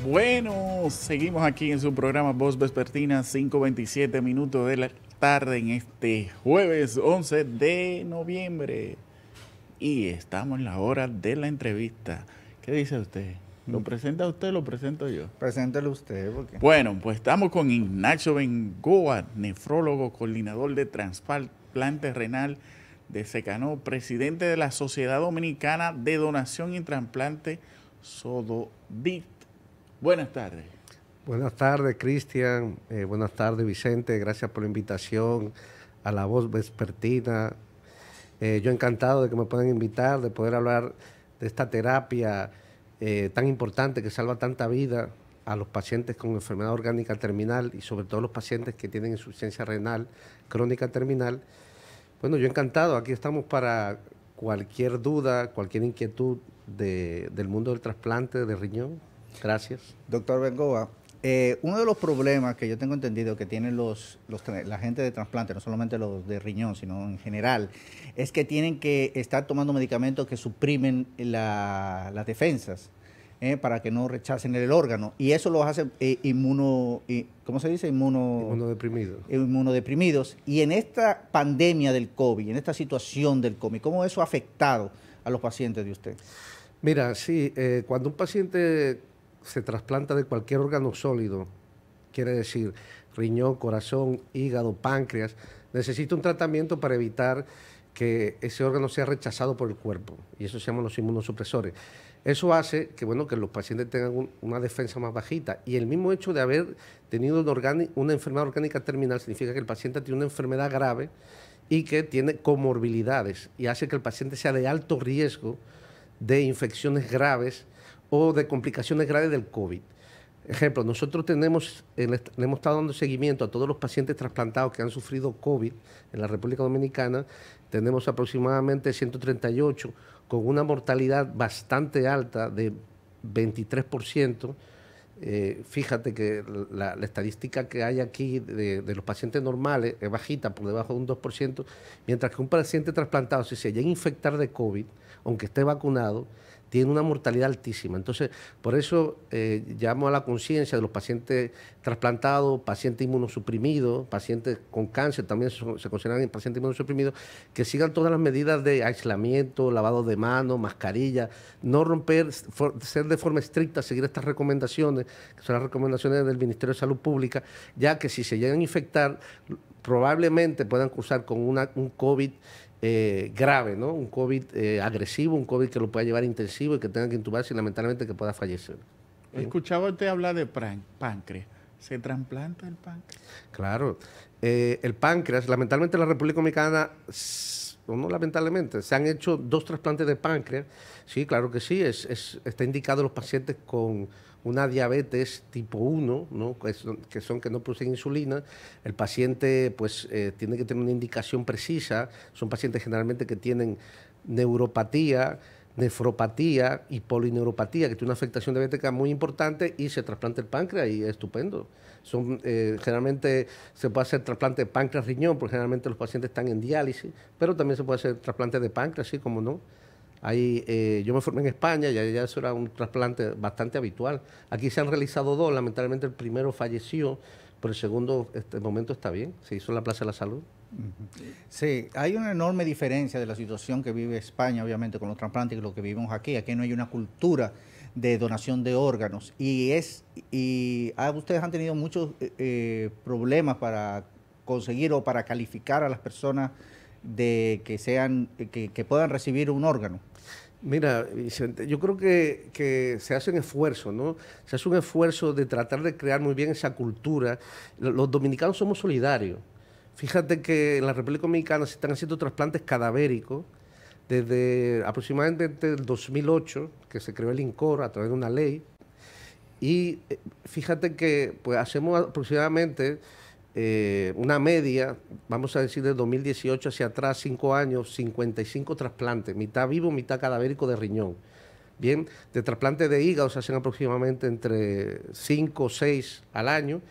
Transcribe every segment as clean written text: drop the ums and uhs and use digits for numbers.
Bueno, seguimos aquí en su programa Voz Vespertina, 5:27 minutos de la tarde en este jueves 11 de noviembre. Y estamos en la hora de la entrevista. ¿Qué dice usted? ¿Lo presenta usted o lo presento yo? Preséntelo usted, porque... Bueno, pues estamos con Ignacio Bengoa, nefrólogo, coordinador de trasplante renal de Secanó, presidente de la Sociedad Dominicana de Donación y Trasplante, SODODIT. Buenas tardes. Buenas tardes, Cristian. Buenas tardes, Vicente. Gracias por la invitación a la Voz Vespertina. Yo encantado de que me puedan invitar, de poder hablar de esta terapia tan importante que salva tanta vida a los pacientes con enfermedad orgánica terminal y sobre todo los pacientes que tienen insuficiencia renal crónica terminal. Bueno, yo encantado. Aquí estamos para cualquier duda, cualquier inquietud del mundo del trasplante de riñón. Gracias. Doctor Bengoa, uno de los problemas que yo tengo entendido que tienen la gente de trasplante, no solamente los de riñón, sino en general, es que tienen que estar tomando medicamentos que suprimen las defensas para que no rechacen el órgano. Y eso los hace ¿cómo se dice? Inmunodeprimidos. Y en esta pandemia del COVID, en esta situación del COVID, ¿cómo eso ha afectado a los pacientes de usted? Mira, sí, cuando un paciente se trasplanta de cualquier órgano sólido, quiere decir riñón, corazón, hígado, páncreas, necesita un tratamiento para evitar que ese órgano sea rechazado por el cuerpo, y eso se llaman los inmunosupresores. Eso hace que, bueno, que los pacientes tengan una defensa más bajita, y el mismo hecho de haber tenido una enfermedad orgánica terminal significa que el paciente tiene una enfermedad grave y que tiene comorbilidades, y hace que el paciente sea de alto riesgo de infecciones graves o de complicaciones graves del COVID. Ejemplo, nosotros le hemos estado dando seguimiento a todos los pacientes trasplantados que han sufrido COVID en la República Dominicana. Tenemos aproximadamente 138 con una mortalidad bastante alta de 23%. Fíjate que la estadística que hay aquí de los pacientes normales es bajita, por debajo de un 2%, mientras que un paciente trasplantado, si se llega a infectar de COVID, aunque esté vacunado, tiene una mortalidad altísima. Entonces, por eso llamo a la conciencia de los pacientes trasplantados, pacientes inmunosuprimidos, pacientes con cáncer, también se consideran pacientes inmunosuprimidos, que sigan todas las medidas de aislamiento, lavado de manos, mascarilla, no romper, ser de forma estricta, seguir estas recomendaciones, que son las recomendaciones del Ministerio de Salud Pública, ya que si se llegan a infectar, probablemente puedan cursar con un COVID grave, ¿no? Un COVID agresivo, un COVID que lo pueda llevar intensivo y que tenga que intubarse y lamentablemente que pueda fallecer. Escuchaba usted hablar de páncreas. ¿Se trasplanta el páncreas? Claro. El páncreas, lamentablemente en la República Dominicana, no lamentablemente, se han hecho 2 trasplantes de páncreas. Sí, claro que sí, está indicado en los pacientes con una diabetes tipo 1, ¿no? que no producen insulina. El paciente pues tiene que tener una indicación precisa. Son pacientes generalmente que tienen neuropatía, nefropatía y polineuropatía, que tiene una afectación diabética muy importante, y se trasplanta el páncreas y es estupendo. Generalmente se puede hacer trasplante de páncreas-riñón, porque generalmente los pacientes están en diálisis, pero también se puede hacer trasplante de páncreas, sí, como no. Yo me formé en España y allá eso era un trasplante bastante habitual. Aquí se han realizado 2, lamentablemente el primero falleció, pero el segundo, este momento está bien, se hizo en la Plaza de la Salud. Sí, hay una enorme diferencia de la situación que vive España, obviamente, con los trasplantes y lo que vivimos aquí. Aquí no hay una cultura de donación de órganos ustedes han tenido muchos problemas para conseguir o para calificar a las personas que puedan recibir un órgano. Mira, Vicente, yo creo que se hace un esfuerzo, ¿no? Se hace un esfuerzo de tratar de crear muy bien esa cultura. Los dominicanos somos solidarios. Fíjate que en la República Dominicana se están haciendo trasplantes cadavéricos desde aproximadamente el 2008, que se creó el INCOR a través de una ley. Y fíjate que pues hacemos aproximadamente una media, vamos a decir de 2018 hacia atrás, 5 años, 55 trasplantes, mitad vivo, mitad cadavérico de riñón. Bien, de trasplantes de hígado se hacen aproximadamente entre 5 o 6 al año.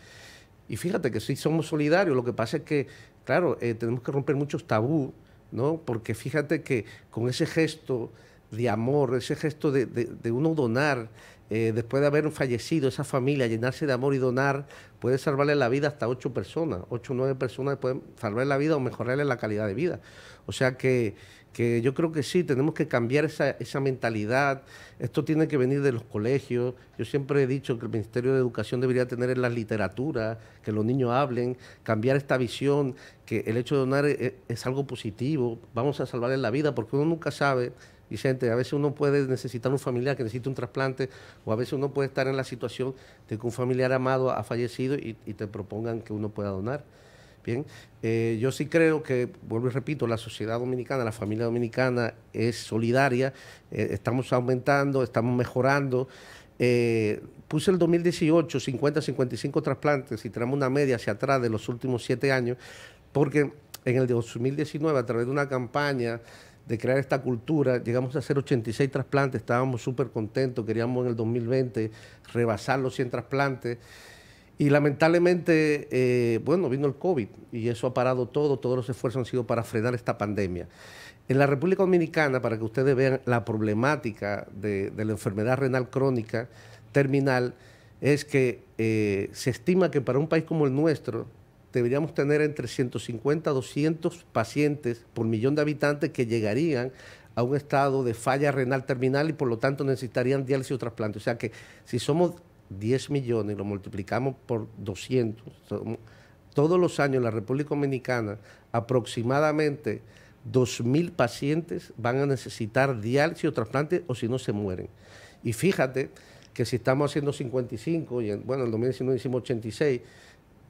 Y fíjate que sí somos solidarios, lo que pasa es que, claro, tenemos que romper muchos tabús, ¿no? Porque fíjate que con ese gesto de amor, ese gesto de uno donar, después de haber fallecido esa familia, llenarse de amor y donar, puede salvarle la vida hasta 8 personas, 8 o 9 personas pueden salvarle la vida o mejorarle la calidad de vida. O sea que yo creo que sí, tenemos que cambiar esa mentalidad. Esto tiene que venir de los colegios. Yo siempre he dicho que el Ministerio de Educación debería tener en la literatura, que los niños hablen, cambiar esta visión, que el hecho de donar es algo positivo, vamos a salvarle la vida, porque uno nunca sabe, Vicente, a veces uno puede necesitar un familiar que necesite un trasplante, o a veces uno puede estar en la situación de que un familiar amado ha fallecido y te propongan que uno pueda donar. Bien, yo sí creo que, vuelvo y repito, la sociedad dominicana, la familia dominicana es solidaria, estamos aumentando, estamos mejorando. Puse el 2018 50, 55 trasplantes y tenemos una media hacia atrás de los últimos 7 años, porque en el 2019, a través de una campaña de crear esta cultura, llegamos a hacer 86 trasplantes, estábamos súper contentos, queríamos en el 2020 rebasar los 100 trasplantes. Y lamentablemente, bueno, vino el COVID y eso ha parado todo, todos los esfuerzos han sido para frenar esta pandemia. En la República Dominicana, para que ustedes vean la problemática de la enfermedad renal crónica terminal, es que se estima que para un país como el nuestro deberíamos tener entre 150 a 200 pacientes por millón de habitantes que llegarían a un estado de falla renal terminal y por lo tanto necesitarían diálisis o trasplante. O sea que si somos 10 millones y lo multiplicamos por 200, todos los años en la República Dominicana aproximadamente 2.000 pacientes van a necesitar diálisis o trasplante o si no se mueren. Y fíjate que si estamos haciendo 55 y en el 2019 hicimos 86,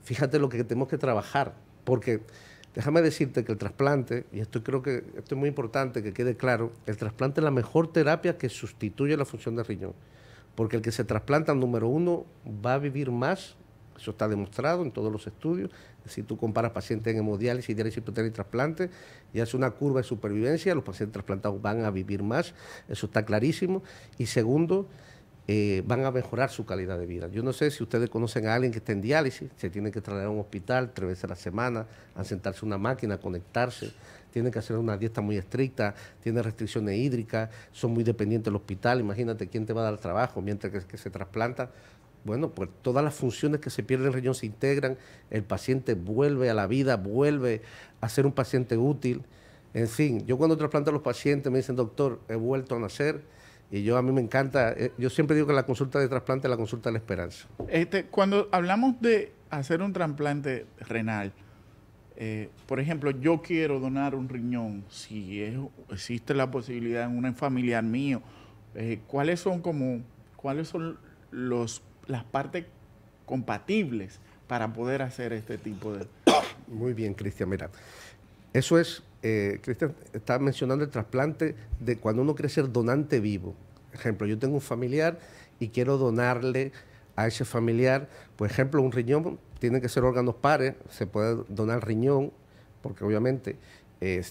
fíjate lo que tenemos que trabajar, porque déjame decirte que el trasplante, y esto creo que esto es muy importante que quede claro, el trasplante es la mejor terapia que sustituye la función del riñón. Porque el que se trasplanta, número uno, va a vivir más, eso está demostrado en todos los estudios. Si tú comparas pacientes en hemodiálisis, diálisis peritoneal y trasplante, y haces una curva de supervivencia, los pacientes trasplantados van a vivir más, eso está clarísimo. Y segundo, van a mejorar su calidad de vida. Yo no sé si ustedes conocen a alguien que está en diálisis, se tiene que trasladar a un hospital 3 veces a la semana, a sentarse a una máquina, a conectarse, tienen que hacer una dieta muy estricta, tienen restricciones hídricas, son muy dependientes del hospital, imagínate quién te va a dar trabajo mientras que se trasplanta. Bueno, pues todas las funciones que se pierden en el riñón se integran, el paciente vuelve a la vida, vuelve a ser un paciente útil. En fin, yo cuando trasplanto a los pacientes me dicen, doctor, he vuelto a nacer, y a mí me encanta, yo siempre digo que la consulta de trasplante es la consulta de la esperanza. Cuando hablamos de hacer un trasplante renal, por ejemplo, yo quiero donar un riñón, si existe la posibilidad en un familiar mío, ¿cuáles son las partes compatibles para poder hacer este tipo de...? Muy bien, Cristian, mira, eso es, Cristian está mencionando el trasplante de cuando uno quiere ser donante vivo. Por ejemplo, yo tengo un familiar y quiero donarle a ese familiar, por ejemplo, un riñón, tienen que ser órganos pares, se puede donar riñón, porque obviamente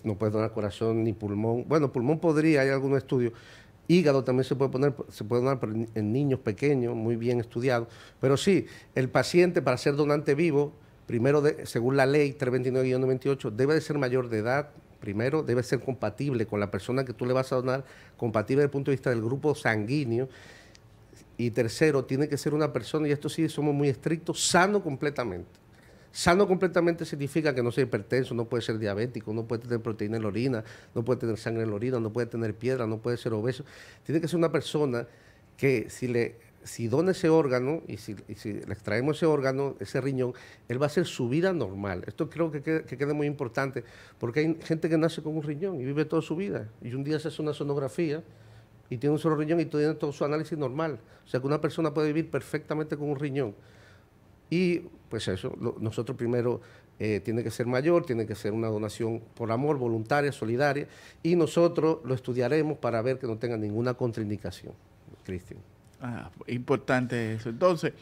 no puede donar corazón ni pulmón. Bueno, pulmón podría, hay algunos estudios. Hígado también se puede donar pero en niños pequeños, muy bien estudiados. Pero sí, el paciente para ser donante vivo, primero, según la ley 329-98, debe de ser mayor de edad. Primero, debe ser compatible con la persona que tú le vas a donar, compatible desde el punto de vista del grupo sanguíneo. Y tercero, tiene que ser una persona, y esto sí somos muy estrictos, sano completamente. Sano completamente significa que no sea hipertenso, no puede ser diabético, no puede tener proteína en la orina, no puede tener sangre en la orina, no puede tener piedra, no puede ser obeso. Tiene que ser una persona que si dona ese órgano y si le extraemos ese órgano, ese riñón, él va a hacer su vida normal. Esto creo que queda muy importante porque hay gente que nace con un riñón y vive toda su vida y un día se hace una sonografía y tiene un solo riñón y tiene todo su análisis normal. O sea que una persona puede vivir perfectamente con un riñón. Y pues eso, nosotros primero tiene que ser mayor, tiene que ser una donación por amor, voluntaria, solidaria, y nosotros lo estudiaremos para ver que no tenga ninguna contraindicación, Cristian. Importante eso. Entonces,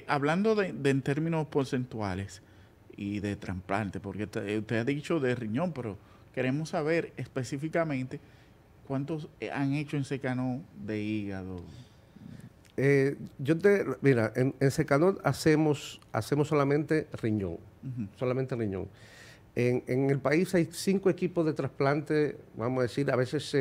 hablando de en términos porcentuales y de trasplante, porque usted ha dicho de riñón, pero queremos saber específicamente cuántos han hecho en Secanó de hígado. Mira, en Secanó hacemos solamente riñón, solamente riñón. En el país hay 5 equipos de trasplante, vamos a decir, a veces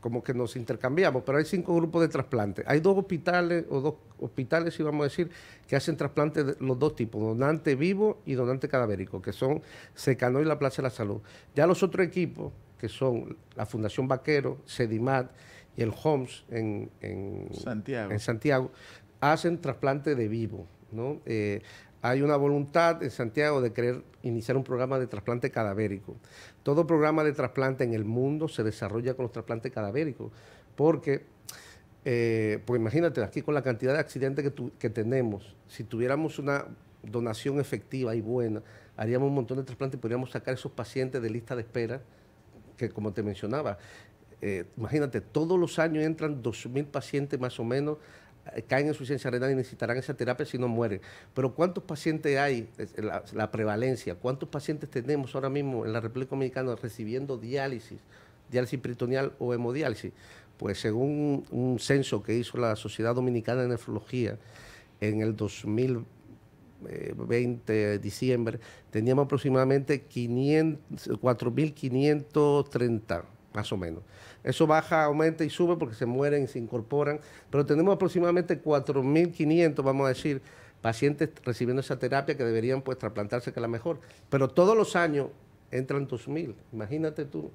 como que nos intercambiamos, pero hay 5 grupos de trasplantes. Hay 2 hospitales, o 2 hospitales, si vamos a decir, que hacen trasplantes de los 2 tipos, donante vivo y donante cadavérico, que son Secano y la Plaza de la Salud. Ya los otros equipos, que son la Fundación Vaquero, Sedimat y el HOMS en Santiago, hacen trasplante de vivo, ¿no? Hay una voluntad en Santiago de querer iniciar un programa de trasplante cadavérico. Todo programa de trasplante en el mundo se desarrolla con los trasplantes cadavéricos, porque, pues imagínate, aquí con la cantidad de accidentes que tenemos, si tuviéramos una donación efectiva y buena, haríamos un montón de trasplantes y podríamos sacar esos pacientes de lista de espera, que como te mencionaba, imagínate, todos los años entran 2.000 pacientes más o menos, caen en insuficiencia renal y necesitarán esa terapia si no mueren. Pero ¿cuántos pacientes hay? La prevalencia. ¿Cuántos pacientes tenemos ahora mismo en la República Dominicana recibiendo diálisis peritoneal o hemodiálisis? Pues según un censo que hizo la Sociedad Dominicana de Nefrología en el 2020, diciembre, teníamos aproximadamente 4.530, más o menos. Eso baja, aumenta y sube porque se mueren y se incorporan, pero tenemos aproximadamente 4.500, vamos a decir, pacientes recibiendo esa terapia que deberían pues trasplantarse, que es la mejor. Pero todos los años entran 2.000, imagínate tú.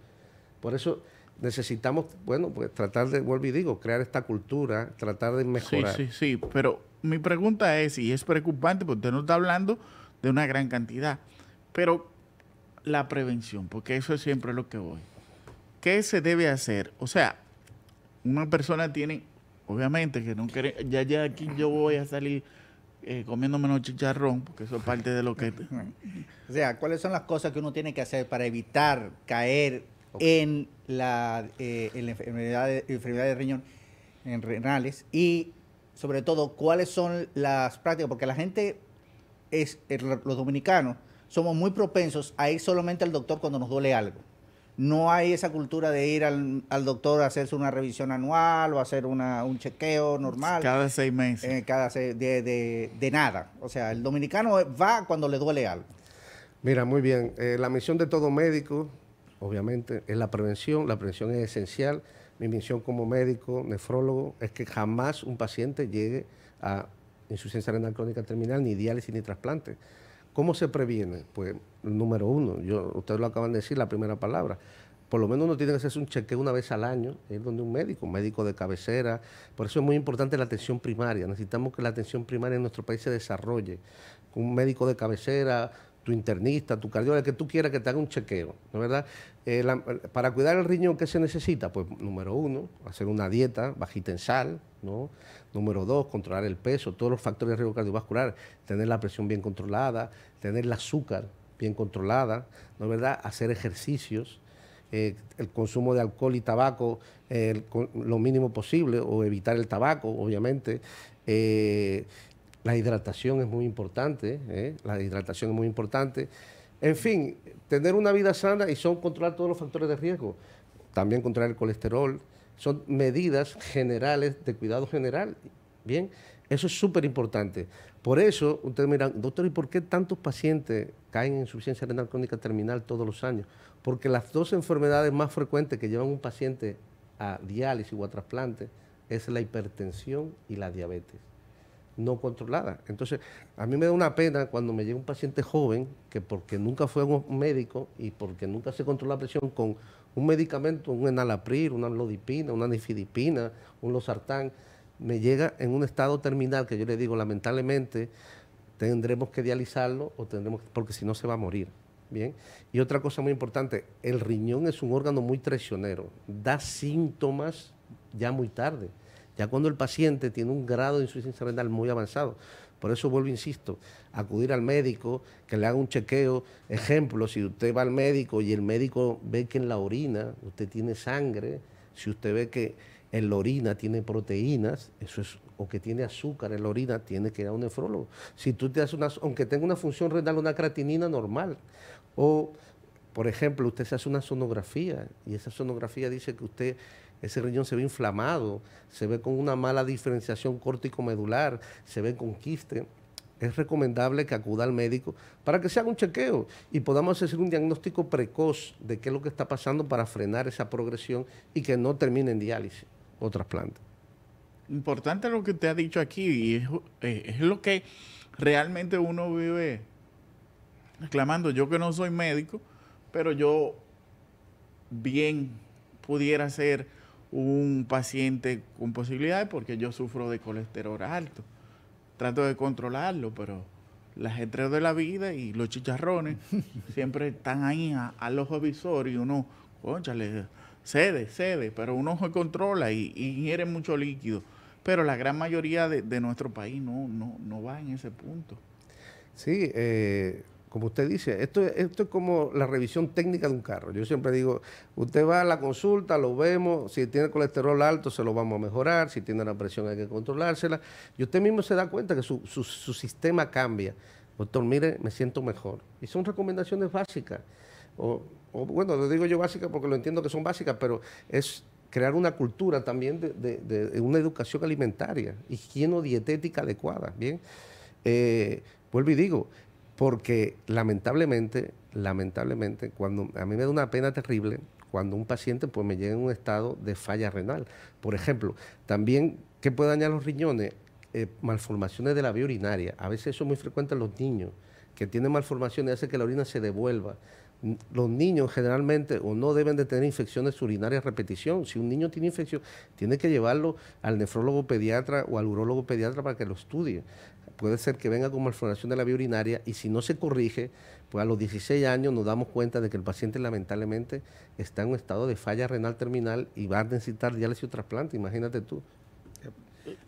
Por eso necesitamos, bueno, pues tratar de, vuelvo y digo, crear esta cultura, tratar de mejorar. Sí, pero mi pregunta es, y es preocupante porque usted no está hablando de una gran cantidad, pero la prevención, porque eso es siempre lo que voy. ¿Qué se debe hacer? O sea, una persona tiene, obviamente, que no quiere, ya aquí yo voy a salir comiéndome unos chicharrón, porque eso es parte de lo que... O sea, ¿cuáles son las cosas que uno tiene que hacer para evitar caer en la enfermedad de riñón, en renales? Y, sobre todo, ¿cuáles son las prácticas? Porque la gente, los dominicanos, somos muy propensos a ir solamente al doctor cuando nos duele algo. No hay esa cultura de ir al doctor a hacerse una revisión anual o hacer un chequeo normal. Cada 6 meses. De nada. O sea, el dominicano va cuando le duele algo. Mira, muy bien. La misión de todo médico, obviamente, es la prevención. La prevención es esencial. Mi misión como médico, nefrólogo, es que jamás un paciente llegue a insuficiencia renal crónica terminal, ni diálisis, ni trasplante. ¿Cómo se previene? Pues, número 1, ustedes lo acaban de decir, la primera palabra. Por lo menos uno tiene que hacerse un chequeo una vez al año, es donde un médico de cabecera. Por eso es muy importante la atención primaria. Necesitamos que la atención primaria en nuestro país se desarrolle. Un médico de cabecera, tu internista, tu cardiólogo, el que tú quieras que te haga un chequeo, ¿no es verdad? Para cuidar el riñón, ¿qué se necesita? Pues, número 1, hacer una dieta bajita en sal, ¿no? Número 2, controlar el peso, todos los factores de riesgo cardiovascular, tener la presión bien controlada, tener el azúcar bien controlada, ¿no es verdad? Hacer ejercicios, el consumo de alcohol y tabaco lo mínimo posible, o evitar el tabaco, obviamente. La hidratación es muy importante, En fin, tener una vida sana y controlar todos los factores de riesgo. También controlar el colesterol. Son medidas generales de cuidado general. Bien, eso es súper importante. Por eso, ustedes me dirán, doctor, ¿y por qué tantos pacientes caen en insuficiencia renal crónica terminal todos los años? Porque las 2 enfermedades más frecuentes que llevan un paciente a diálisis o a trasplante es la hipertensión y la diabetes no controlada. Entonces, a mí me da una pena cuando me llega un paciente joven que porque nunca fue a un médico y porque nunca se controló la presión con un medicamento, un enalapril, una amlodipina, una nifedipina, un losartán, me llega en un estado terminal que yo le digo, lamentablemente, tendremos que dializarlo porque si no se va a morir. Bien. Y otra cosa muy importante, el riñón es un órgano muy traicionero, da síntomas ya muy tarde. Ya cuando el paciente tiene un grado de insuficiencia renal muy avanzado. Por eso vuelvo, insisto, acudir al médico, que le haga un chequeo. Ejemplo, si usted va al médico y el médico ve que en la orina usted tiene sangre, si usted ve que en la orina tiene proteínas, o que tiene azúcar en la orina, tiene que ir a un nefrólogo. Si tú te haces aunque tenga una función renal, una creatinina normal, o, por ejemplo, usted se hace una sonografía y esa sonografía dice que ese riñón se ve inflamado, se ve con una mala diferenciación córtico-medular, se ve con quiste. es recomendable que acuda al médico para que se haga un chequeo y podamos hacer un diagnóstico precoz de qué es lo que está pasando para frenar esa progresión y que no termine en diálisis o trasplante. Importante lo que usted ha dicho aquí y es lo que realmente uno vive reclamando. Yo que no soy médico, pero yo bien pudiera ser un paciente con posibilidades porque yo sufro de colesterol alto. Trato de controlarlo, pero el ajetreo de la vida y los chicharrones siempre están ahí al ojo visor y uno, cónchale, cede, pero uno se controla y ingiere mucho líquido. Pero la gran mayoría de nuestro país no va en ese punto. Sí, como usted dice, esto es como la revisión técnica de un carro. Yo siempre digo, usted va a la consulta, lo vemos, si tiene colesterol alto se lo vamos a mejorar, si tiene la presión hay que controlársela, y usted mismo se da cuenta que su sistema cambia. Doctor, mire, me siento mejor. Y son recomendaciones básicas. O bueno, lo digo yo básicas porque lo entiendo que son básicas, pero es crear una cultura también de una educación alimentaria, higieno-dietética adecuada, ¿bien? Vuelvo y digo, porque lamentablemente, cuando a mí me da una pena terrible cuando un paciente pues me llega en un estado de falla renal. Por ejemplo, también, ¿qué puede dañar los riñones? Malformaciones de la vía urinaria. A veces eso es muy frecuente en los niños, que tienen malformaciones y hace que la orina se devuelva. Los niños generalmente o no deben de tener infecciones urinarias a repetición. Si un niño tiene infección, tiene que llevarlo al nefrólogo pediatra o al urólogo pediatra para que lo estudie. Puede ser que venga con malformación de la vía urinaria y si no se corrige, pues a los 16 años nos damos cuenta de que el paciente lamentablemente está en un estado de falla renal terminal y va a necesitar diálisis o trasplante, imagínate tú.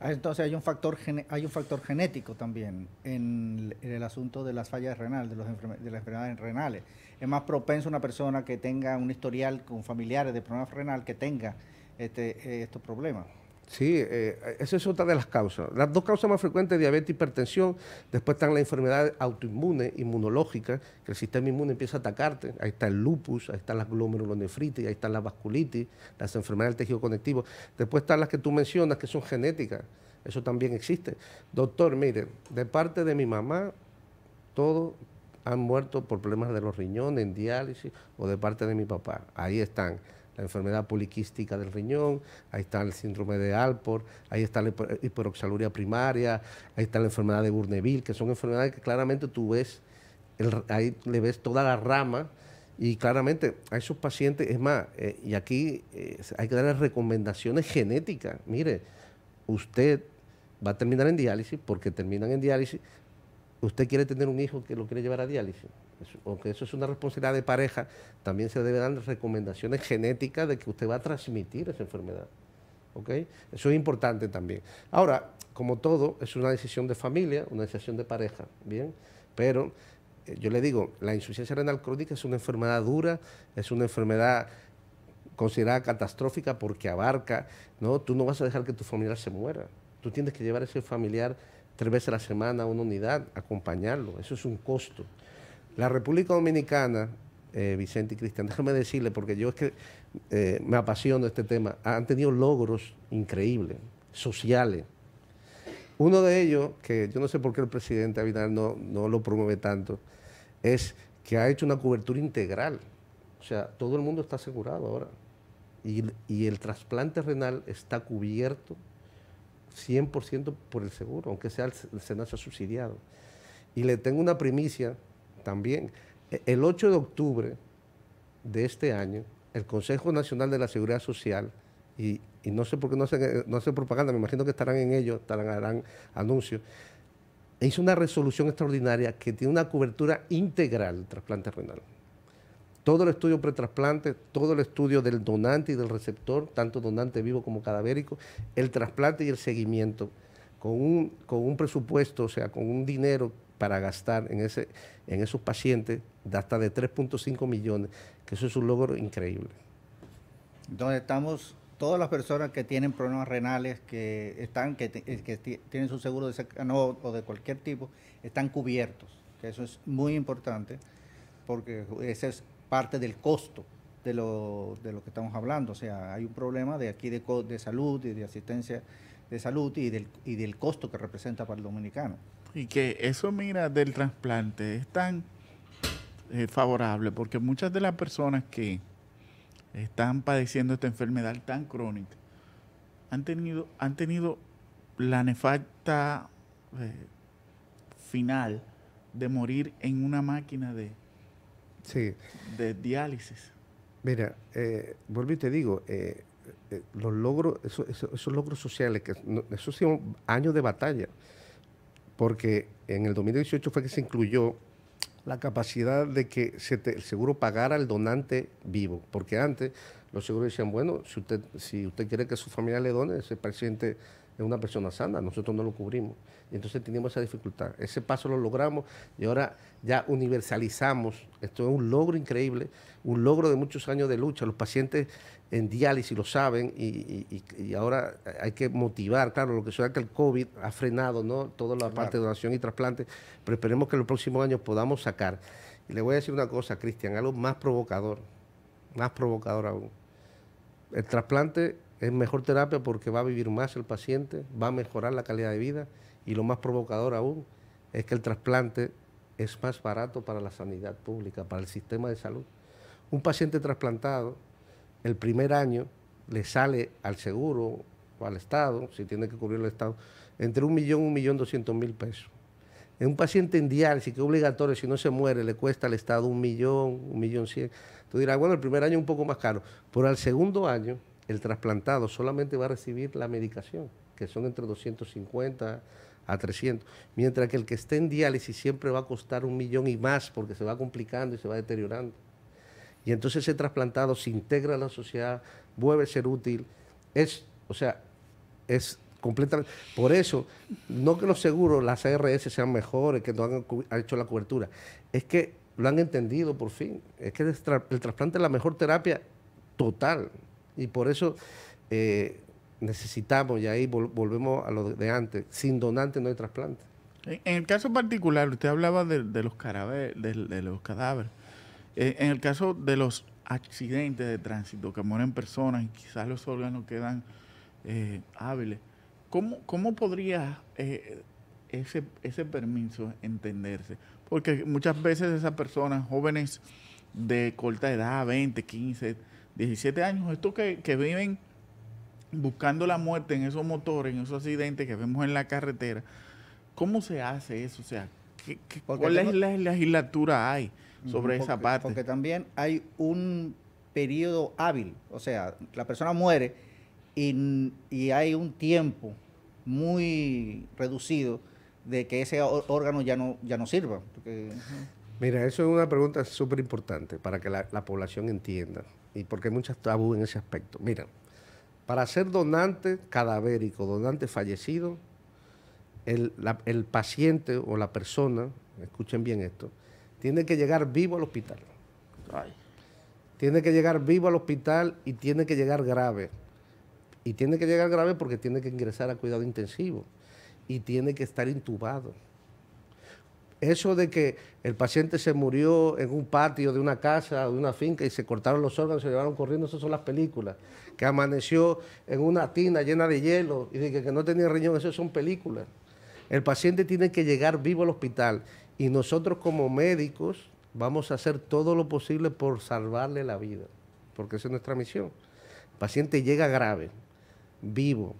Entonces hay un factor genético también en el asunto de las fallas renales, de las enfermedades renales. Es más propenso una persona que tenga un historial con familiares de problemas renal que tenga estos problemas. Sí, esa es otra de las causas. Las dos causas más frecuentes, diabetes y hipertensión. Después están las enfermedades autoinmunes, inmunológicas, que el sistema inmune empieza a atacarte. Ahí está el lupus, ahí están las glomerulonefritis, ahí están las vasculitis, las enfermedades del tejido conectivo. Después están las que tú mencionas, que son genéticas. Eso también existe. Doctor, mire, de parte de mi mamá, todos han muerto por problemas de los riñones, en diálisis, o de parte de mi papá. Ahí están. La enfermedad poliquística del riñón, ahí está el síndrome de Alport, ahí está la hiperoxaluria primaria, ahí está la enfermedad de Bourneville, que son enfermedades que claramente tú ves, ahí le ves toda la rama y claramente a esos pacientes, es más, y aquí hay que darle recomendaciones genéticas. Mire, usted va a terminar en diálisis porque terminan en diálisis, usted quiere tener un hijo que lo quiere llevar a diálisis. Aunque eso es una responsabilidad de pareja, también se deben dar recomendaciones genéticas de que usted va a transmitir esa enfermedad. ¿Ok? Eso es importante también. Ahora, como todo, es una decisión de familia, una decisión de pareja, ¿bien? Pero yo le digo, la insuficiencia renal crónica es una enfermedad dura, es una enfermedad considerada catastrófica porque abarca, ¿no? Tú no vas a dejar que tu familiar se muera. Tú tienes que llevar a ese familiar 3 veces a la semana a una unidad, acompañarlo. Eso es un costo. La República Dominicana, Vicente y Cristian, déjame decirle, porque yo es que me apasiono este tema, han tenido logros increíbles, sociales. Uno de ellos, que yo no sé por qué el presidente Abinader no lo promueve tanto, es que ha hecho una cobertura integral. O sea, todo el mundo está asegurado ahora. Y el trasplante renal está cubierto 100% por el seguro, aunque sea el SENASA subsidiado. Y le tengo una primicia también. El 8 de octubre de este año, el Consejo Nacional de la Seguridad Social, y no sé por qué no hace propaganda, me imagino que estarán en ello, harán anuncios, hizo una resolución extraordinaria que tiene una cobertura integral del trasplante renal. Todo el estudio pretrasplante, todo el estudio del donante y del receptor, tanto donante vivo como cadavérico, el trasplante y el seguimiento, con un presupuesto, o sea, con un dinero para gastar en esos pacientes de hasta de 3.5 millones, que eso es un logro increíble. Entonces estamos, todas las personas que tienen problemas renales, que tienen su seguro de no, o de cualquier tipo, están cubiertos, que eso es muy importante, porque ese es parte del costo de lo que estamos hablando. O sea, hay un problema de aquí de salud y de asistencia de salud y del costo que representa para el dominicano. Y que eso, mira, del trasplante es tan favorable porque muchas de las personas que están padeciendo esta enfermedad tan crónica han tenido la nefasta final de morir en una máquina Sí. de diálisis. Mira, vuelvo y te digo, los logros, esos logros sociales, esos son años de batalla, porque en el 2018 fue que se incluyó la capacidad de que el seguro pagara al donante vivo, porque antes los seguros decían, bueno, si usted quiere que su familia le done, ese paciente es una persona sana, nosotros no lo cubrimos. Y entonces teníamos esa dificultad. Ese paso lo logramos y ahora ya universalizamos. Esto es un logro increíble, un logro de muchos años de lucha. Los pacientes en diálisis lo saben y ahora hay que motivar. Claro, lo que sucede es que el COVID ha frenado, ¿no?, toda la parte de donación y trasplante, pero esperemos que en los próximos años podamos sacar. Y le voy a decir una cosa, Cristian, algo más provocador aún. El trasplante es mejor terapia porque va a vivir más el paciente, va a mejorar la calidad de vida, y lo más provocador aún es que el trasplante es más barato para la sanidad pública, para el sistema de salud. Un paciente trasplantado, el primer año le sale al seguro o al Estado, si tiene que cubrir el Estado, entre 1.200.000 pesos. En un paciente en diálisis, que es obligatorio, si no se muere, le cuesta al Estado 1.100.000. Tú dirás, bueno, el primer año es un poco más caro, pero al segundo año, el trasplantado solamente va a recibir la medicación, que son entre 250 a 300, mientras que el que esté en diálisis siempre va a costar 1.000.000 y más, porque se va complicando y se va deteriorando. Y entonces ese trasplantado se integra a la sociedad, vuelve a ser útil, es completamente. Por eso, no que los seguros, las ARS sean mejores, que no han hecho la cobertura, es que lo han entendido por fin. Es que el trasplante es la mejor terapia total. Y por eso necesitamos, y ahí volvemos a lo de antes, sin donante no hay trasplante. En el caso particular, usted hablaba de los cadáveres. En el caso de los accidentes de tránsito, que mueren personas y quizás los órganos quedan hábiles, ¿cómo podría ese permiso entenderse? Porque muchas veces esas personas jóvenes de corta edad, 20, 15, 17 años, estos que viven buscando la muerte en esos motores, en esos accidentes que vemos en la carretera, ¿cómo se hace eso? O sea, ¿cuál legislatura hay sobre esa parte? Porque también hay un periodo hábil, o sea, la persona muere y hay un tiempo muy reducido de que ese órgano ya no sirva. Porque, mira, eso es una pregunta súper importante para que la población entienda, y porque hay muchas tabú en ese aspecto. Mira, para ser donante cadavérico, donante fallecido, el paciente o la persona, escuchen bien esto, tiene que llegar vivo al hospital. Tiene que llegar vivo al hospital y tiene que llegar grave. Y tiene que llegar grave porque tiene que ingresar a cuidado intensivo y tiene que estar intubado. Eso de que el paciente se murió en un patio de una casa, de una finca, y se cortaron los órganos, se llevaron corriendo, esas son las películas. Que amaneció en una tina llena de hielo y de que no tenía riñón, esas son películas. El paciente tiene que llegar vivo al hospital y nosotros como médicos vamos a hacer todo lo posible por salvarle la vida, porque esa es nuestra misión. El paciente llega grave, vivo,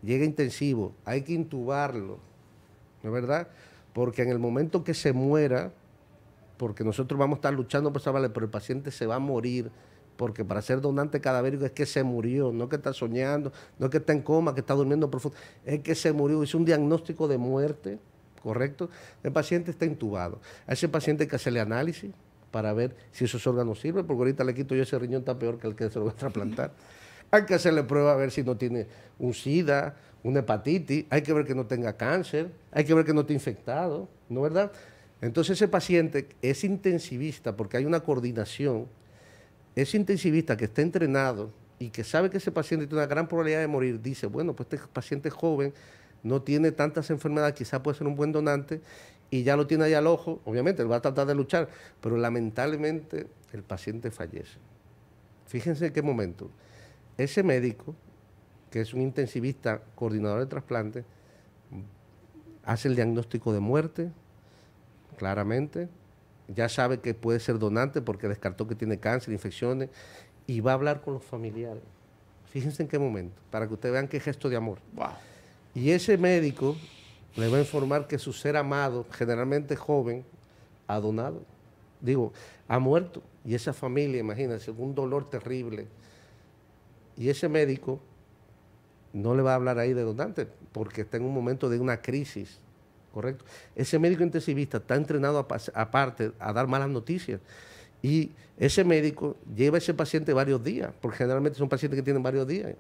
llega intensivo, hay que intubarlo, ¿no es verdad? Porque en el momento que se muera, porque nosotros vamos a estar luchando por salvarle, pero el paciente se va a morir, porque para ser donante cadavérico es que se murió, no que está soñando, no que está en coma, que está durmiendo profundo, es que se murió, hizo un diagnóstico de muerte, ¿correcto? El paciente está intubado. A ese paciente hay que hacerle análisis para ver si esos órganos sirven, porque ahorita le quito yo ese riñón, está peor que el que se lo va a trasplantar. Hay que hacerle prueba a ver si no tiene un SIDA, una hepatitis, hay que ver que no tenga cáncer, hay que ver que no esté infectado, ¿no es verdad? Entonces ese paciente es intensivista porque hay una coordinación, es intensivista que está entrenado y que sabe que ese paciente tiene una gran probabilidad de morir, dice, bueno, pues este paciente es joven, no tiene tantas enfermedades, quizás puede ser un buen donante y ya lo tiene ahí al ojo, obviamente él va a tratar de luchar, pero lamentablemente el paciente fallece. Fíjense en qué momento. Ese médico, que es un intensivista coordinador de trasplante, hace el diagnóstico de muerte, claramente, ya sabe que puede ser donante porque descartó que tiene cáncer, infecciones, y va a hablar con los familiares. Fíjense en qué momento, para que ustedes vean qué gesto de amor. Wow. Y ese médico le va a informar que su ser amado, generalmente joven, ha donado. Digo, ha muerto. Y esa familia, imagínense, un dolor terrible. Y ese médico no le va a hablar ahí de donante porque está en un momento de una crisis, ¿correcto? Ese médico intensivista está entrenado aparte a dar malas noticias. Y ese médico lleva a ese paciente varios días, porque generalmente son pacientes que tienen varios días,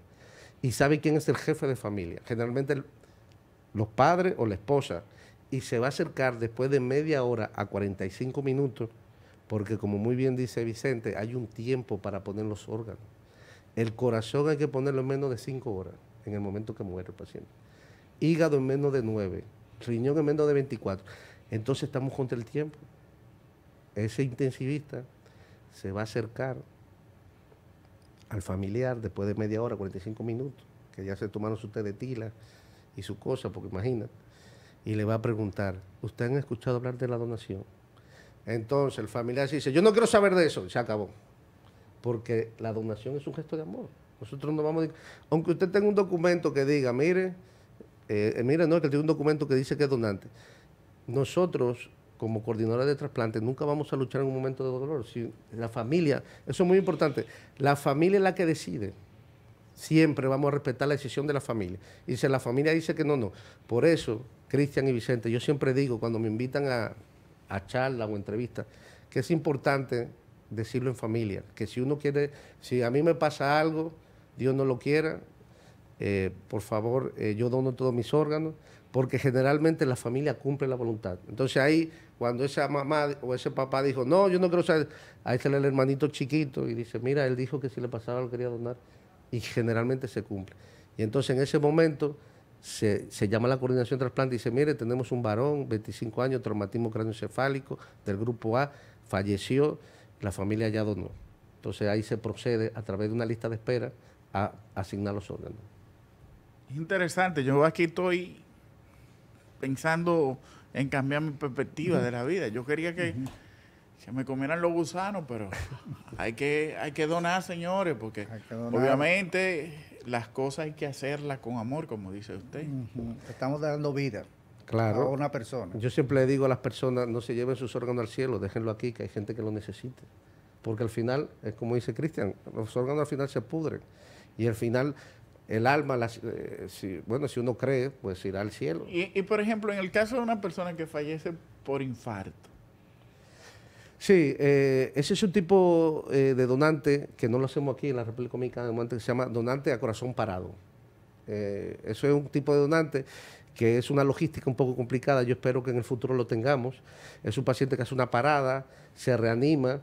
y sabe quién es el jefe de familia, generalmente los padres o la esposa, y se va a acercar después de media hora a 45 minutos, porque como muy bien dice Vicente, hay un tiempo para poner los órganos. El corazón hay que ponerlo en menos de 5 horas, en el momento que muere el paciente. Hígado en menos de 9, riñón en menos de 24. Entonces estamos contra el tiempo. Ese intensivista se va a acercar al familiar después de media hora, 45 minutos, que ya se tomaron su té de tila y su cosa, porque imagina, y le va a preguntar, ¿ustedes han escuchado hablar de la donación? Entonces el familiar dice, yo no quiero saber de eso, se acabó. Porque la donación es un gesto de amor. Nosotros no vamos a... Aunque usted tenga un documento que diga, mire, no, que tiene un documento que dice que es donante. Nosotros, como coordinadores de trasplante, nunca vamos a luchar en un momento de dolor. Si la familia, eso es muy importante, la familia es la que decide. Siempre vamos a respetar la decisión de la familia. Y si la familia dice que no, no. Por eso, Cristian y Vicente, yo siempre digo, cuando me invitan a charla o entrevista, que es importante decirlo en familia, que si uno quiere, si a mí me pasa algo, Dios no lo quiera, por favor, yo dono todos mis órganos, porque generalmente la familia cumple la voluntad. Entonces ahí, cuando esa mamá o ese papá dijo, no, yo no quiero saber, ahí sale el hermanito chiquito y dice, mira, él dijo que si le pasaba algo quería donar, y generalmente se cumple. Y entonces en ese momento se llama la coordinación de trasplante y dice, mire, tenemos un varón, 25 años, traumatismo craneoencefálico, del grupo A, falleció, la familia ya donó. Entonces ahí se procede a través de una lista de espera a asignar los órganos. Interesante, yo aquí estoy pensando en cambiar mi perspectiva de la vida. Yo quería que me comieran los gusanos, pero hay que donar, señores, porque obviamente las cosas hay que hacerlas con amor, como dice usted. Estamos dando vida. Claro. A una persona. Yo siempre le digo a las personas, no se lleven sus órganos al cielo, déjenlo aquí, que hay gente que lo necesite. Porque al final, es como dice Cristian, los órganos al final se pudren. Y al final, el alma, si uno cree, pues irá al cielo. Y por ejemplo, en el caso de una persona que fallece por infarto. Sí, ese es un tipo de donante que no lo hacemos aquí en la República Dominicana, que se llama donante a corazón parado. Eso es un tipo de donante que es una logística un poco complicada, yo espero que en el futuro lo tengamos. Es un paciente que hace una parada, se reanima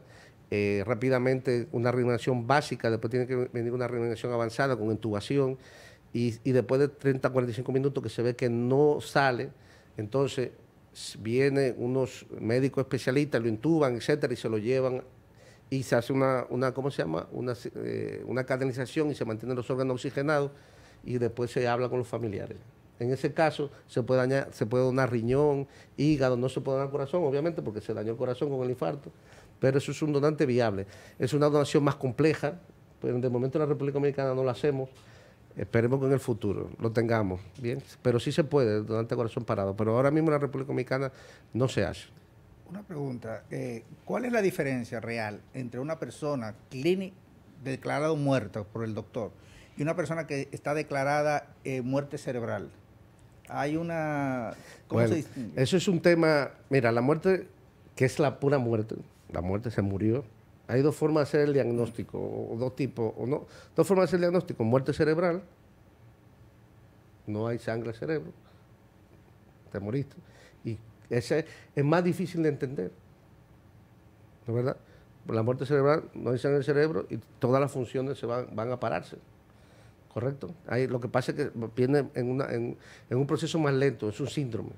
rápidamente, una reanimación básica, después tiene que venir una reanimación avanzada con intubación, y después de 30 a 45 minutos que se ve que no sale, entonces vienen unos médicos especialistas, lo intuban, etcétera, y se lo llevan, y se hace ¿cómo se llama? Una canalización y se mantienen los órganos oxigenados, y después se habla con los familiares. En ese caso se puede donar riñón, hígado, no se puede donar corazón, obviamente, porque se dañó el corazón con el infarto, pero eso es un donante viable. Es una donación más compleja, pero de momento en la República Dominicana no lo hacemos. Esperemos que en el futuro lo tengamos, ¿bien? Pero sí se puede, donante a corazón parado, pero ahora mismo en la República Dominicana no se hace. Una pregunta, ¿cuál es la diferencia real entre una persona clínica declarada muerta por el doctor y una persona que está declarada muerte cerebral? Hay una... ¿Cómo se distingue? Eso es un tema... Mira, la muerte, que es la pura muerte, la muerte se murió. Hay dos formas de hacer el diagnóstico, o dos tipos, o no, dos formas de hacer el diagnóstico. Muerte cerebral, no hay sangre al cerebro, te moriste. Y ese es más difícil de entender, ¿no es verdad? La muerte cerebral, no hay sangre en el cerebro y todas las funciones van a pararse. ¿Correcto? Lo que pasa es que viene en un proceso más lento, es un síndrome.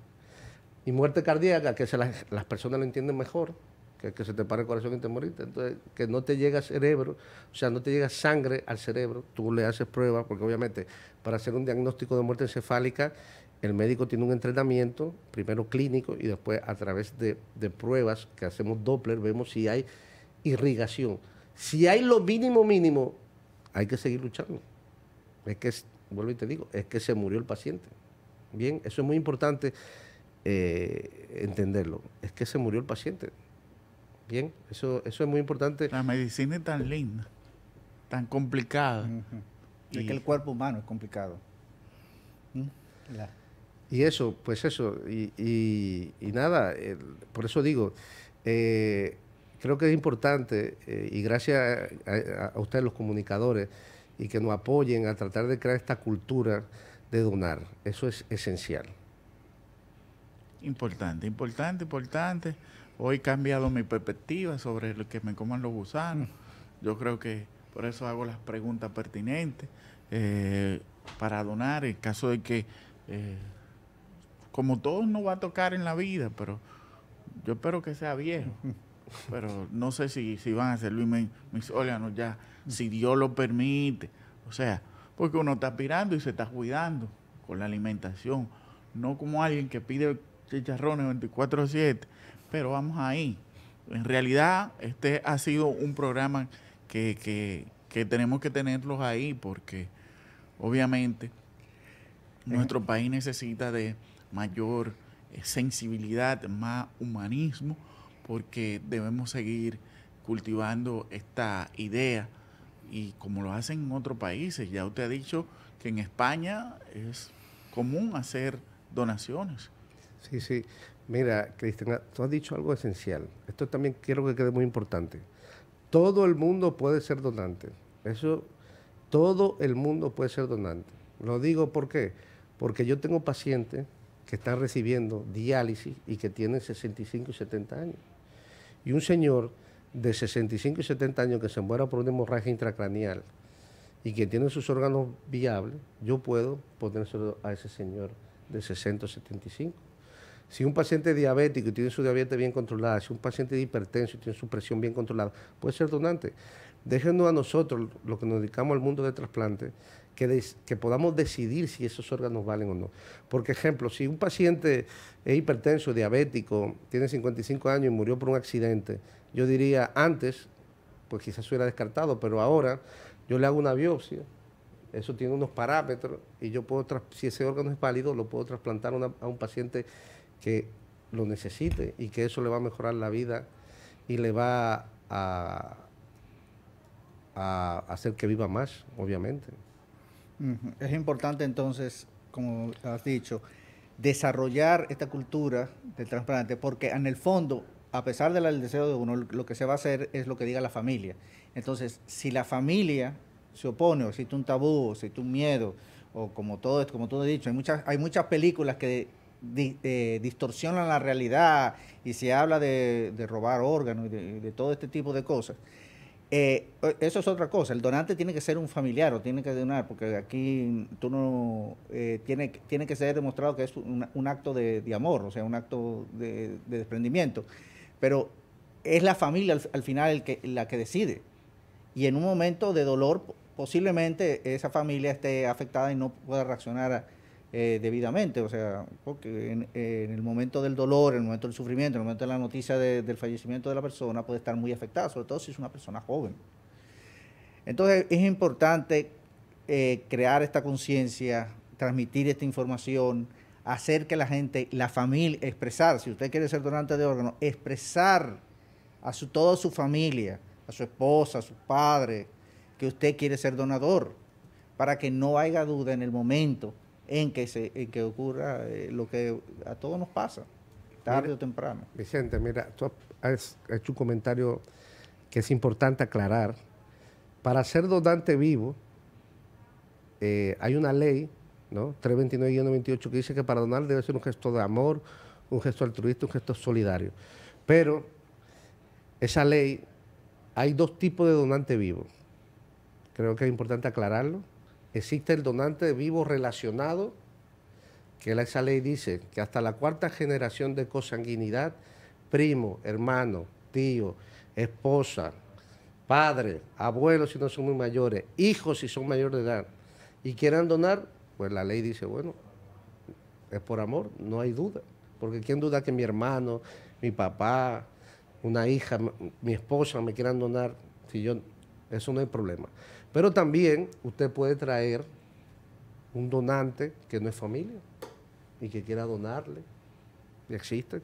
Y muerte cardíaca, que las personas lo entienden mejor, que se te pare el corazón y te moriste. Entonces, que no te llega cerebro, o sea, no te llega sangre al cerebro, tú le haces pruebas, porque obviamente para hacer un diagnóstico de muerte encefálica el médico tiene un entrenamiento, primero clínico y después a través de pruebas que hacemos Doppler, vemos si hay irrigación. Si hay lo mínimo, hay que seguir luchando. Es que, vuelvo y te digo, es que se murió el paciente. Bien, eso es muy importante entenderlo. Es que se murió el paciente. Bien, eso es muy importante. La medicina es tan linda, tan complicada. Es que el cuerpo humano es complicado. Y eso, pues eso, y nada, por eso digo, creo que es importante, y gracias a ustedes los comunicadores, y que nos apoyen a tratar de crear esta cultura de donar. Eso es esencial. Importante. Hoy he cambiado mi perspectiva sobre lo que me coman los gusanos. Yo creo que por eso hago las preguntas pertinentes para donar, en caso de que, como todos nos va a tocar en la vida, pero yo espero que sea viejo. Pero no sé si van a servirme mis órganos ya, si Dios lo permite. O sea, porque uno está aspirando y se está cuidando con la alimentación, no como alguien que pide chicharrones 24/7, pero vamos ahí. En realidad, este ha sido un programa que tenemos que tenerlos ahí, porque obviamente nuestro país necesita de mayor sensibilidad, más humanismo, porque debemos seguir cultivando esta idea, y como lo hacen en otros países. Ya usted ha dicho que en España es común hacer donaciones. Sí. Mira, Cristina, tú has dicho algo esencial. Esto también quiero que quede muy importante. Todo el mundo puede ser donante. Todo el mundo puede ser donante. Lo digo ¿por qué? Porque yo tengo pacientes que están recibiendo diálisis y que tienen 65 y 70 años. Y un señor de 65 y 70 años que se muera por una hemorragia intracraneal y que tiene sus órganos viables, yo puedo ponérselo a ese señor de 60 o 75. Si un paciente diabético y tiene su diabetes bien controlada, si un paciente hipertenso y tiene su presión bien controlada, puede ser donante. Déjenos a nosotros, los que nos dedicamos al mundo de trasplante, que podamos decidir si esos órganos valen o no. Por ejemplo, si un paciente es hipertenso, diabético, tiene 55 años y murió por un accidente, yo diría antes, pues quizás se hubiera descartado, pero ahora yo le hago una biopsia, eso tiene unos parámetros, y yo puedo, si ese órgano es válido, lo puedo trasplantar a un paciente que lo necesite, y que eso le va a mejorar la vida y le va a hacer que viva más, obviamente. Es importante entonces, como has dicho, desarrollar esta cultura del trasplante, porque en el fondo, a pesar del deseo de uno, lo que se va a hacer es lo que diga la familia. Entonces, si la familia se opone, o existe un tabú, o existe un miedo, o como todo esto, como tú has dicho, hay muchas películas que distorsionan la realidad y se habla de robar órganos y de todo este tipo de cosas. Eso es otra cosa. El donante tiene que ser un familiar o tiene que donar, porque aquí tú no tiene que ser demostrado que es un acto de amor, o sea, un acto de desprendimiento. Pero es la familia al final la que decide. Y en un momento de dolor, posiblemente esa familia esté afectada y no pueda reaccionar debidamente, o sea, porque en el momento del dolor, en el momento del sufrimiento, en el momento de la noticia del fallecimiento de la persona, puede estar muy afectada, sobre todo si es una persona joven. Entonces es importante crear esta conciencia, transmitir esta información, hacer que la gente, la familia, expresar, si usted quiere ser donante de órganos, expresar a toda su familia, a su esposa, a su padre, que usted quiere ser donador, para que no haya duda en el momento en que ocurra lo que a todos nos pasa, tarde o temprano. Vicente, mira, tú has hecho un comentario que es importante aclarar. Para ser donante vivo, hay una ley, ¿no? 329-98, que dice que para donar debe ser un gesto de amor, un gesto altruista, un gesto solidario. Pero esa ley, hay dos tipos de donante vivo. Creo que es importante aclararlo. Existe el donante vivo relacionado, que esa ley dice que hasta la 4ª generación de consanguinidad, primo, hermano, tío, esposa, padre, abuelos si no son muy mayores, hijos si son mayores de edad, y quieran donar, pues la ley dice, bueno, es por amor, no hay duda. Porque quién duda que mi hermano, mi papá, una hija, mi esposa me quieran donar, si yo, eso no hay problema. Pero también usted puede traer un donante que no es familia y que quiera donarle. Y existe.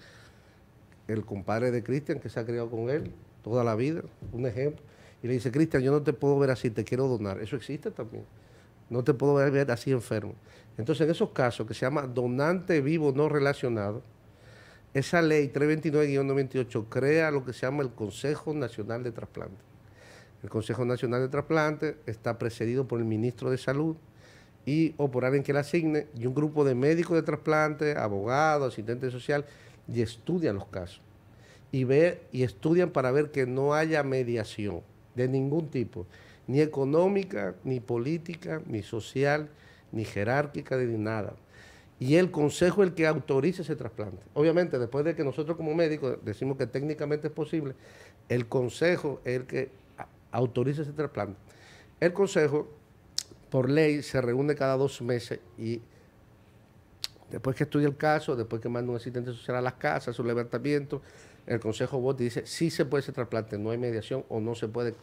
El compadre de Cristian que se ha criado con él toda la vida, un ejemplo. Y le dice, Cristian, yo no te puedo ver así, te quiero donar. Eso existe también. No te puedo ver así enfermo. Entonces, en esos casos que se llama donante vivo no relacionado, esa ley 329-98 crea lo que se llama el Consejo Nacional de Trasplante. El Consejo Nacional de Trasplante está precedido por el ministro de Salud o por alguien que le asigne, y un grupo de médicos de trasplante, abogados, asistentes social, y estudian los casos. Y estudian para ver que no haya mediación de ningún tipo, ni económica, ni política, ni social, ni jerárquica, ni nada. Y el consejo es el que autoriza ese trasplante. Obviamente, después de que nosotros como médicos decimos que técnicamente es posible, el consejo es el que autoriza ese trasplante. El consejo, por ley, se reúne cada 2 meses y después que estudia el caso, después que manda un asistente social a las casas, su levantamiento, el consejo vota y dice, sí se puede hacer trasplante, no hay mediación o no se puede,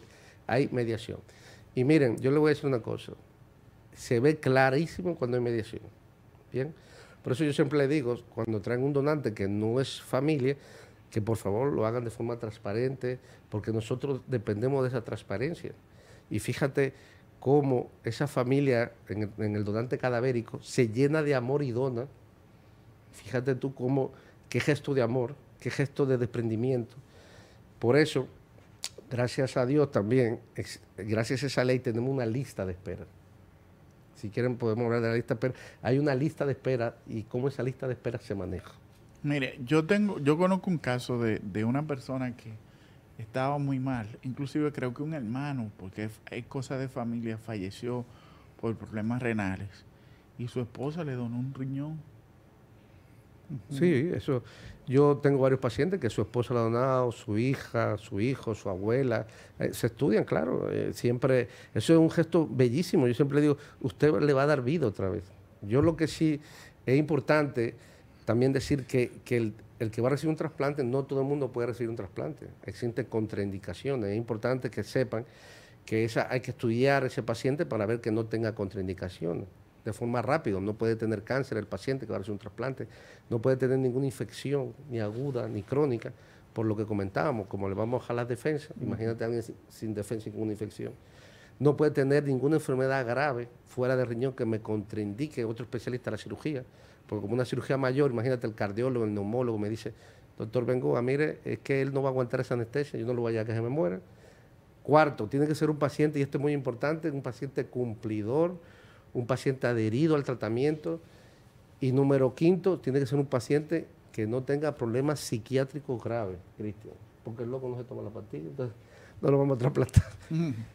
hay mediación. Y miren, yo le voy a decir una cosa, se ve clarísimo cuando hay mediación, ¿bien? Por eso yo siempre le digo, cuando traen un donante que no es familia, que por favor lo hagan de forma transparente, porque nosotros dependemos de esa transparencia. Y fíjate cómo esa familia en el donante cadavérico se llena de amor y dona. Fíjate tú cómo, qué gesto de amor, qué gesto de desprendimiento. Por eso, gracias a Dios también, gracias a esa ley tenemos una lista de espera. Si quieren podemos hablar de la lista de espera. Hay una lista de espera y cómo esa lista de espera se maneja. Mire, yo conozco un caso de una persona que estaba muy mal, inclusive creo que un hermano, porque hay cosas de familia, falleció por problemas renales y su esposa le donó un riñón. Sí, eso. Yo tengo varios pacientes que su esposa le ha donado, su hija, su hijo, su abuela. Se estudian, claro. Siempre, eso es un gesto bellísimo. Yo siempre digo, usted le va a dar vida otra vez. Yo lo que sí es importante también decir que el que va a recibir un trasplante, no todo el mundo puede recibir un trasplante. Existen contraindicaciones. Es importante que sepan que hay que estudiar a ese paciente para ver que no tenga contraindicaciones. De forma rápida, no puede tener cáncer el paciente que va a recibir un trasplante, no puede tener ninguna infección, ni aguda, ni crónica, por lo que comentábamos, como le vamos a bajar las defensas, imagínate a alguien sin defensa y con una infección. No puede tener ninguna enfermedad grave fuera del riñón que me contraindique otro especialista de la cirugía, porque como una cirugía mayor, imagínate el cardiólogo, el neumólogo me dice, doctor Bengoa, mire, es que él no va a aguantar esa anestesia, yo no lo voy a que se me muera. Cuarto, tiene que ser un paciente, y esto es muy importante, un paciente cumplidor, un paciente adherido al tratamiento. Y número 5, tiene que ser un paciente que no tenga problemas psiquiátricos graves, Cristian, porque el loco no se toma la pastilla, entonces no lo vamos a trasplantar.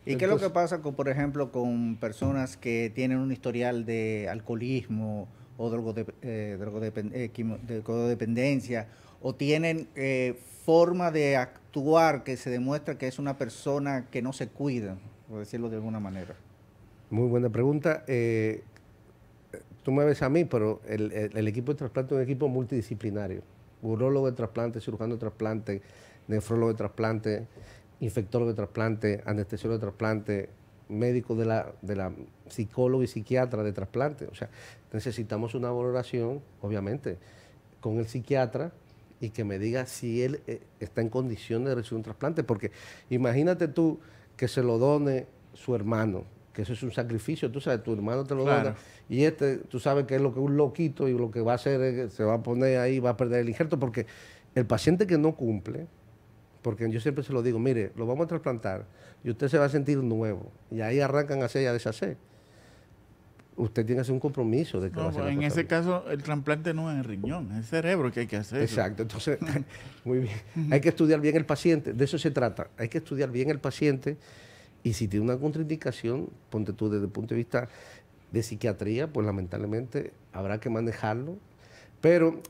¿Y qué es lo que pasa, por ejemplo, con personas que tienen un historial de alcoholismo o drogodependencia, o tienen forma de actuar que se demuestra que es una persona que no se cuida, por decirlo de alguna manera? Muy buena pregunta. Tú me ves a mí, pero el equipo de trasplante es un equipo multidisciplinario. Urólogo de trasplante, cirujano de trasplante, nefrólogo de trasplante, infectólogo de trasplante, anestesiólogo de trasplante, médico de la psicólogo y psiquiatra de trasplante. O sea, necesitamos una valoración, obviamente, con el psiquiatra y que me diga si él está en condiciones de recibir un trasplante. Porque imagínate tú que se lo done su hermano, que eso es un sacrificio, tú sabes, tu hermano te lo dona, y tú sabes que es lo que un loquito y lo que va a hacer es que se va a poner ahí, va a perder el injerto, porque el paciente que no cumple, porque yo siempre se lo digo, mire, lo vamos a trasplantar y usted se va a sentir nuevo, y ahí arrancan a hacer y a deshacer. Usted tiene que hacer un compromiso de que va a hacer. En ese caso, el trasplante no es el riñón, es el cerebro que hay que hacer. Exacto, entonces, muy bien. Hay que estudiar bien el paciente, de eso se trata, hay que estudiar bien el paciente. Y si tiene una contraindicación, ponte tú desde el punto de vista de psiquiatría, pues lamentablemente habrá que manejarlo. Pero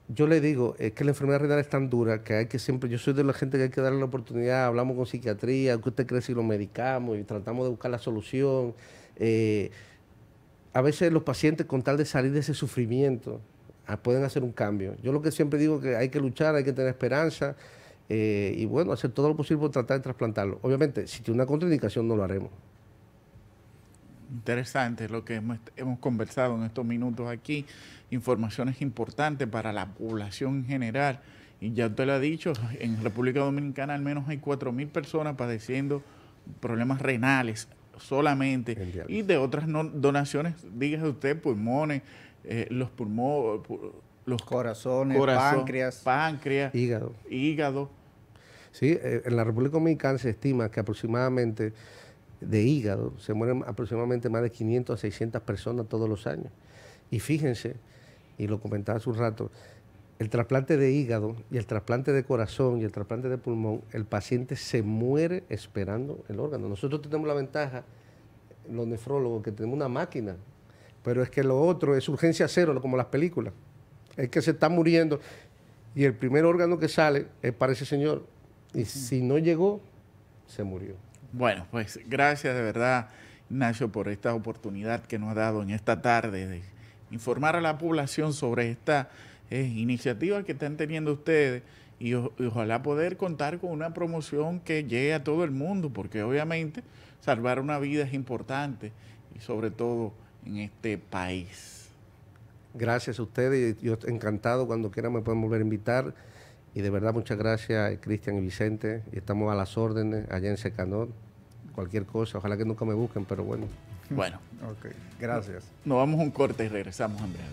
yo le digo, es que la enfermedad renal es tan dura que hay que siempre, yo soy de la gente que hay que darle la oportunidad, hablamos con psiquiatría, que usted cree si lo medicamos y tratamos de buscar la solución. a veces los pacientes, con tal de salir de ese sufrimiento, pueden hacer un cambio. Yo lo que siempre digo es que hay que luchar, hay que tener esperanza y bueno, hacer todo lo posible por tratar de trasplantarlo. Obviamente, si tiene una contraindicación, no lo haremos. Interesante lo que hemos conversado en estos minutos aquí. Informaciones importantes para la población en general. Y ya usted lo ha dicho, en República Dominicana al menos hay 4.000 personas padeciendo problemas renales solamente. Y de otras donaciones, dígase usted, pulmones, los pulmones, los corazones, páncreas, hígado. Sí, en la República Dominicana se estima que aproximadamente de hígado se mueren aproximadamente más de 500 a 600 personas todos los años. Y fíjense, y lo comentaba hace un rato, el trasplante de hígado y el trasplante de corazón y el trasplante de pulmón, el paciente se muere esperando el órgano. Nosotros tenemos la ventaja, los nefrólogos, que tenemos una máquina, pero es que lo otro es urgencia cero, como las películas. Es que se está muriendo y el primer órgano que sale es para ese señor. Y si no llegó, se murió. Bueno, pues gracias de verdad, Ignacio, por esta oportunidad que nos ha dado en esta tarde de informar a la población sobre esta iniciativa que están teniendo ustedes y ojalá poder contar con una promoción que llegue a todo el mundo, porque obviamente salvar una vida es importante y sobre todo en este país. Gracias a ustedes, yo encantado, cuando quieran me pueden volver a invitar y de verdad muchas gracias, Cristian y Vicente, y estamos a las órdenes allá en Secanot, cualquier cosa, ojalá que nunca me busquen, pero bueno. Bueno, okay, gracias. Nos vamos a un corte y regresamos en breve.